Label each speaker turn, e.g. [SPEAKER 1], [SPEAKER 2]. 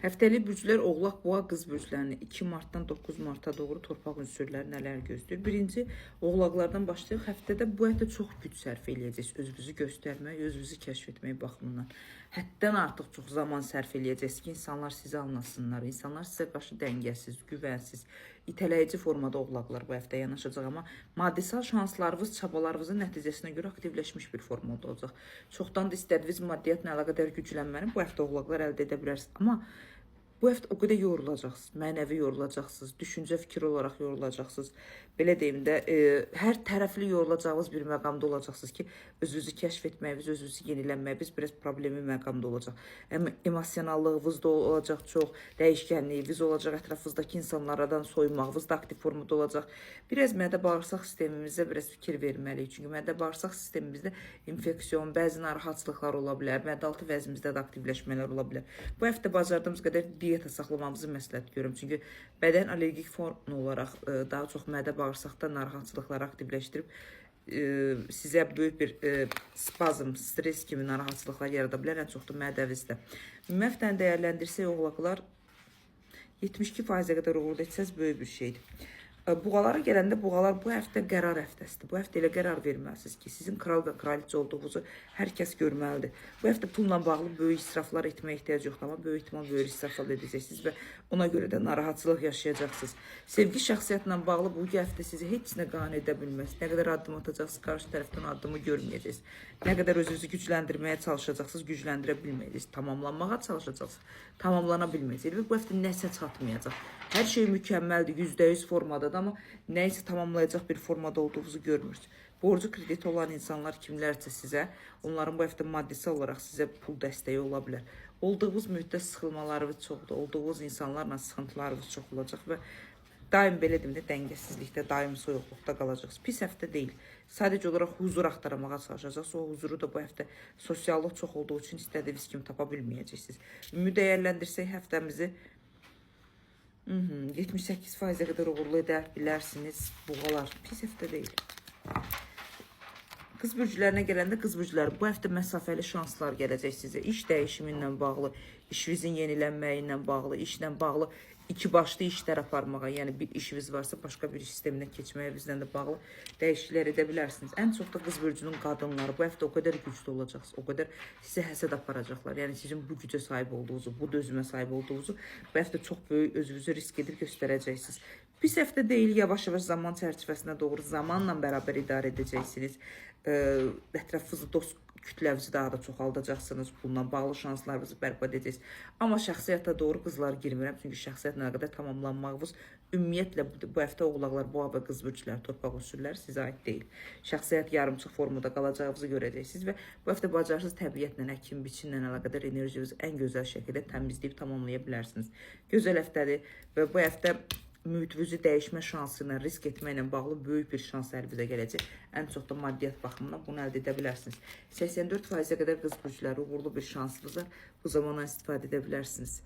[SPEAKER 1] Həftəlik bürclər Oğlaq, Boğa, Qız bürclərini 2 martdan 9 marta doğru torpaq ünsürləri nələr gözləyir? Birinci, Oğlaqlardan başlayıq. Həftədə bu həftə çox güc sərf eləyəcəksiniz. Özünüzü göstərmək, özünüzü kəşf etmək baxımından. Həddən artıq çox zaman sərf eləyəcəksiniz ki, insanlar sizi anlasınlar. İnsanlar sizə qarşı dəngəsiz, güvənsiz, itələyici formada Oğlaqlar bu həftə yanaşacaq. Amma maddisal şanslarınız, çabalarınızın nəticəsinə görə aktivləşmiş bir formada olacaq. Çoxdan da istədiyiniz maddiyyatla əlaqədar güclənməni bu həftə Oğlaqlar əldə edə bilərsiniz. Amma bu həftə o qədər yorulacaqsınız, mənəvi yorulacaqsınız, düşüncə, fikir olaraq yorulacaqsınız. Belə deyim də, hər tərəfli yorulacağınız bir məqamda olacaqsınız ki, özünüzü kəşf etməyiniz, özünüzü yenilənməyiniz biraz problemi məqamda olacaq. Emosionallığınız da olacaq çox, dəyişkənliyiniz olacaq, ətrafınızdakı insanlardan soyunmağınız da aktiv formada olacaq. Biraz mədə-bağırsaq sistemimizə biraz fikir verməliyik. Çünki mədə-bağırsaq sistemimizdə infeksiyon, bəzi narahatçılıqlar ola bilər, mədə-altı vəzimizdə də aktivləşmələr ola bilər. Bu həftə bacardığımız qədər diyeta saxlamamızı məsləhət görürüm. Çünki bədən allergik form olaraq daha çox mədə-bağırsaqda narahatçılıqları aktivləşdirib sizə böyük bir spazm, stres kimi narahatçılıqlar yarada bilər, ən çox da mədəvizdə. Həftəni dəyərləndirsək, Oğlaqlar 72%-ə qədər uğurda etsəz böyük bir şeydir. Buğalara gələndə buğalar bu həftə qərar həftəsidir. Bu həftə elə qərar verməlisiniz ki, sizin kral və kraliçə olduğunuzu hər kəs görməlidir. Bu həftə pulla bağlı böyük israflar etməyə ehtiyac yoxdur, amma böyük ehtimal böyük israflar edəcəksiniz və ona görə də narahatçılıq yaşayacaqsınız. Sevgi şəxsiyyətlə bağlı bu həftə sizi heç nə qane edə bilməz. Nə qədər addım atacaqsınız, qarşı tərəfdən addımı görməyəcəksiniz. Nə qədər özünüzü gücləndirməyə çalışacaqsınız, gücləndirə bilməyəcəksiniz. Tamamlanmağa çalışacaqsınız, tamamlana bilməyəcəksiniz və bu həftə nəsə çatmayacaq. Hər şey mükəmməldir, %100 formadadır, amma nəyisə tamamlayacaq bir formada olduğunuzu görmürsünüz. Borcu krediti olan insanlar kimlərsə sizə, onların bu həftə maddisal olaraq sizə pul dəstəyi ola bilər. Olduğunuz müddət sıxılmalarınız çoxdur, olduğunuz insanlarla sıxıntılarınız çox olacaq və daim belə deyim də dəngəsizlikdə, daim soyuqluqda qalacaqsınız. Pis həftə deyil. Sadəcə olaraq huzur axtarmağa çalışacaqsınız. O huzuru da bu həftə sosiallıq çox olduğu üçün istədiyiniz kimi tapa bilməyəcəksiniz. Ümumi dəyərləndirsək həftəmizi 78%-ə qədər uğurlu edə bilərsiniz. Buğalar pis həftə deyil. Qız bürclərinə gələndə qız bürcləri bu həftə məsafəli şanslar gələcək sizə. İş dəyişimi ilə bağlı, işinizin yenilənməyi ilə bağlı, işlə bağlı iki başlı işlər aparmağa, yəni bir işiniz varsa başqa bir sisteminə keçməyə bizdən də bağlı dəyişikliklər edə bilərsiniz. Ən çox da qız bürcünün qadınları bu həftə o qədər güclü olacaqsınız, o qədər sizə həsəd aparacaqlar. Yəni sizin bu gücə sahib olduğunuzu, bu dözümə sahib olduğunuzu bu həftə çox böyük özünüzü risk edib göstərəcəksiniz. Pis həftə deyil, yavaş-yavaş zaman çərçivəsinə doğru zamanla bərabər idarə edəcəksiniz. Ətrafınızı, dost kütləvizi daha da çoxaldacaqsınız. Bununla bağlı şanslarınızı bərpa edəcəksiniz. Amma şəxsiyyətlə doğru qızlar girmirəm. Çünki şəxsiyyətlə qədər tamamlanmağınız ümumiyyətlə bu həftə Oğlaqlar, Boğa və Qız bürcləri, torpaq ünsürləri sizə aid deyil. Şəxsiyyət yarımçıq formada qalacağınızı görəcəksiniz və bu həftə bacarsız təbiətlə, əkin, biçinlə əlaqədar enerjinizi ən gözəl şəkildə təmizləyib tamamlaya bilərsiniz. Gözəl həftədir və bu həftə mühitinizi dəyişmə şansı ilə, risk etməklə bağlı böyük bir şans əlinizə gələcək. Ən çox da maddiyyat baxımından bunu əldə edə bilərsiniz. 84%-ə qədər qız bürcləri uğurlu bir şansınız var. Bu zamandan istifadə edə bilərsiniz.